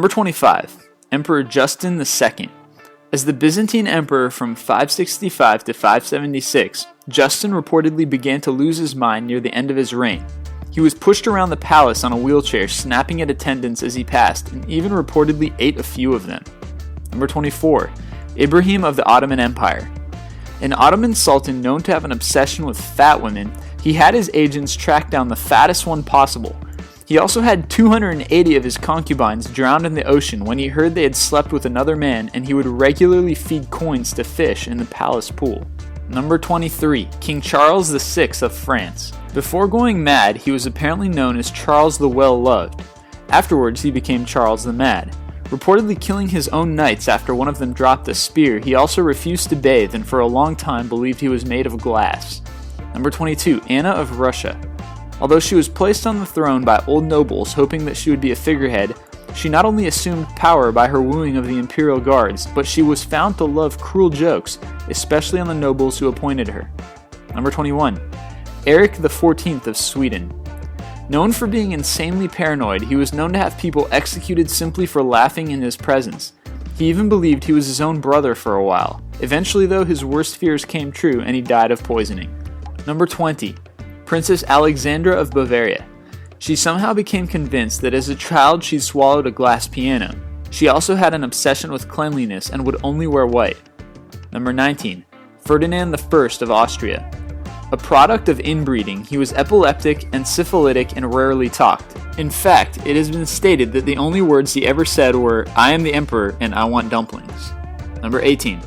Number 25. Emperor Justin II. As the Byzantine emperor from 565 to 576, Justin reportedly began to lose his mind near the end of his reign. He was pushed around the palace on a wheelchair, snapping at attendants as he passed, and even reportedly ate a few of them. Number 24. Ibrahim of the Ottoman Empire. An Ottoman sultan known to have an obsession with fat women, he had his agents track down the fattest one possible. He also had 280 of his concubines drowned in the ocean when he heard they had slept with another man, and he would regularly feed coins to fish in the palace pool. Number 23. King Charles VI of France. Before going mad, he was apparently known as Charles the Well-Loved. Afterwards, he became Charles the Mad. Reportedly killing his own knights after one of them dropped a spear, he also refused to bathe and for a long time believed he was made of glass. Number 22. Anna of Russia. Although she was placed on the throne by old nobles hoping that she would be a figurehead, she not only assumed power by her wooing of the imperial guards, but she was found to love cruel jokes, especially on the nobles who appointed her. Number 21. Erik XIV of Sweden. Known for being insanely paranoid, he was known to have people executed simply for laughing in his presence. He even believed he was his own brother for a while. Eventually, though, his worst fears came true and he died of poisoning. Number 20. Princess Alexandra of Bavaria. She somehow became convinced that as a child she'd swallowed a glass piano. She also had an obsession with cleanliness and would only wear white. Number 19. Ferdinand I of Austria. A product of inbreeding, he was epileptic and syphilitic and rarely talked. In fact, it has been stated that the only words he ever said were, "I am the emperor and I want dumplings." Number 18.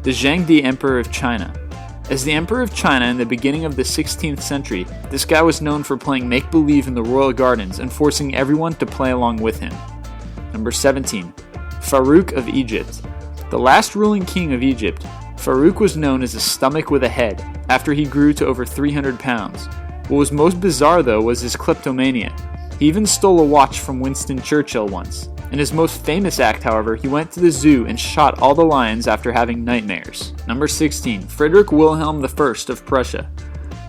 The Zhengde Emperor of China. As the Emperor of China in the beginning of the 16th century, this guy was known for playing make-believe in the royal gardens and forcing everyone to play along with him. Number 17. Farouk of Egypt. The last ruling king of Egypt, Farouk was known as a stomach with a head, after he grew to over 300 pounds. What was most bizarre though was his kleptomania. He even stole a watch from Winston Churchill once. In his most famous act, however, he went to the zoo and shot all the lions after having nightmares. Number 16. Friedrich Wilhelm I of Prussia.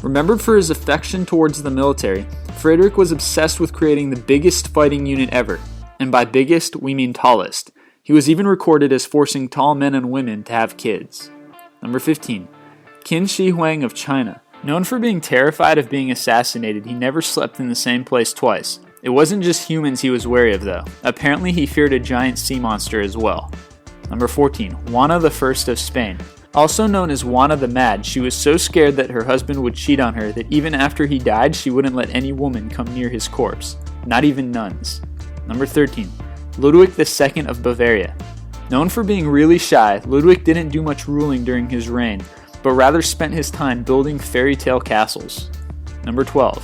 Remembered for his affection towards the military, Friedrich was obsessed with creating the biggest fighting unit ever. And by biggest, we mean tallest. He was even recorded as forcing tall men and women to have kids. Number 15. Qin Huang of China. Known for being terrified of being assassinated, he never slept in the same place twice. It wasn't just humans he was wary of though. Apparently he feared a giant sea monster as well. Number 14. Juana I of Spain. Also known as Juana the Mad, she was so scared that her husband would cheat on her that even after he died she wouldn't let any woman come near his corpse. Not even nuns. Number 13. Ludwig II of Bavaria. Known for being really shy, Ludwig didn't do much ruling during his reign, but rather spent his time building fairy tale castles. Number 12.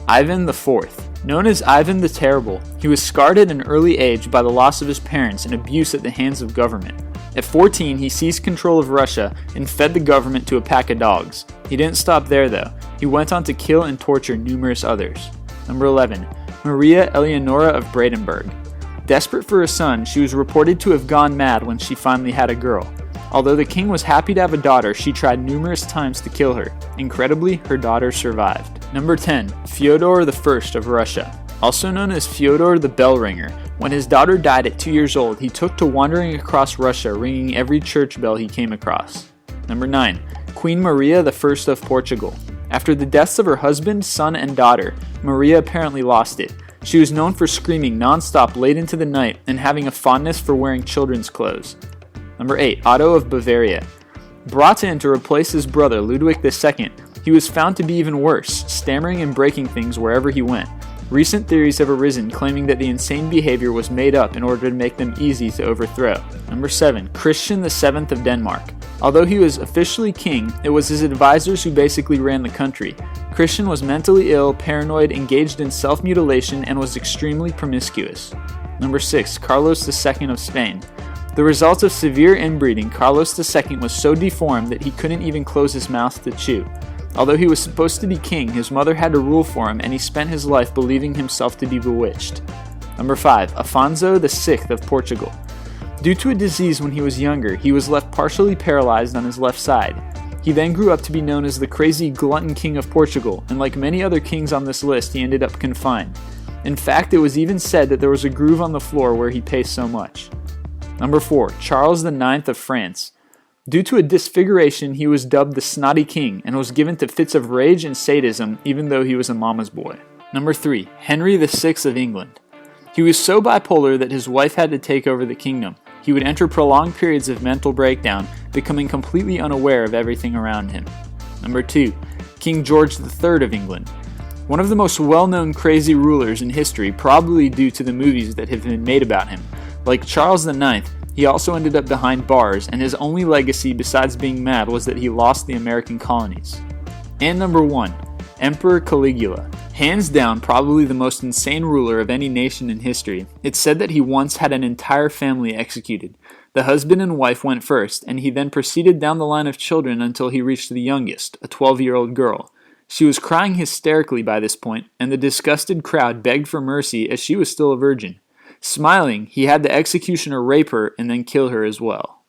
Ivan IV. Known as Ivan the Terrible, he was scarred at an early age by the loss of his parents and abuse at the hands of government. At 14, he seized control of Russia and fed the government to a pack of dogs. He didn't stop there though. He went on to kill and torture numerous others. Number 11. Maria Eleonora of Brandenburg. Desperate for a son, she was reported to have gone mad when she finally had a girl. Although the king was happy to have a daughter, she tried numerous times to kill her. Incredibly, her daughter survived. Number 10. Fyodor I of Russia. Also known as Fyodor the Bellringer. When his daughter died at 2 years old, he took to wandering across Russia, ringing every church bell he came across. Number 9. Queen Maria I of Portugal. After the deaths of her husband, son, and daughter, Maria apparently lost it. She was known for screaming non-stop late into the night and having a fondness for wearing children's clothes. Number 8. Otto of Bavaria. Brought in to replace his brother Ludwig II, he was found to be even worse, stammering and breaking things wherever he went. Recent theories have arisen claiming that the insane behavior was made up in order to make them easy to overthrow. Number 7. Christian VII of Denmark. Although he was officially king, it was his advisors who basically ran the country. Christian was mentally ill, paranoid, engaged in self-mutilation, and was extremely promiscuous. Number 6. Carlos II of Spain. The result of severe inbreeding, Carlos II was so deformed that he couldn't even close his mouth to chew. Although he was supposed to be king, his mother had to rule for him and he spent his life believing himself to be bewitched. Number 5. Afonso VI of Portugal. Due to a disease when he was younger, he was left partially paralyzed on his left side. He then grew up to be known as the crazy glutton king of Portugal, and like many other kings on this list, he ended up confined. In fact, it was even said that there was a groove on the floor where he paced so much. Number 4. Charles IX of France. Due to a disfiguration, he was dubbed the Snotty King and was given to fits of rage and sadism even though he was a mama's boy. Number 3. Henry VI of England. He was so bipolar that his wife had to take over the kingdom. He would enter prolonged periods of mental breakdown, becoming completely unaware of everything around him. Number 2. King George III of England. One of the most well-known crazy rulers in history, probably due to the movies that have been made about him. Like Charles IX, he also ended up behind bars, and his only legacy besides being mad was that he lost the American colonies. And number 1. Emperor Caligula. Hands down, probably the most insane ruler of any nation in history. It's said that he once had an entire family executed. The husband and wife went first, and he then proceeded down the line of children until he reached the youngest, a 12-year-old girl. She was crying hysterically by this point, and the disgusted crowd begged for mercy as she was still a virgin. Smiling, he had the executioner rape her and then kill her as well.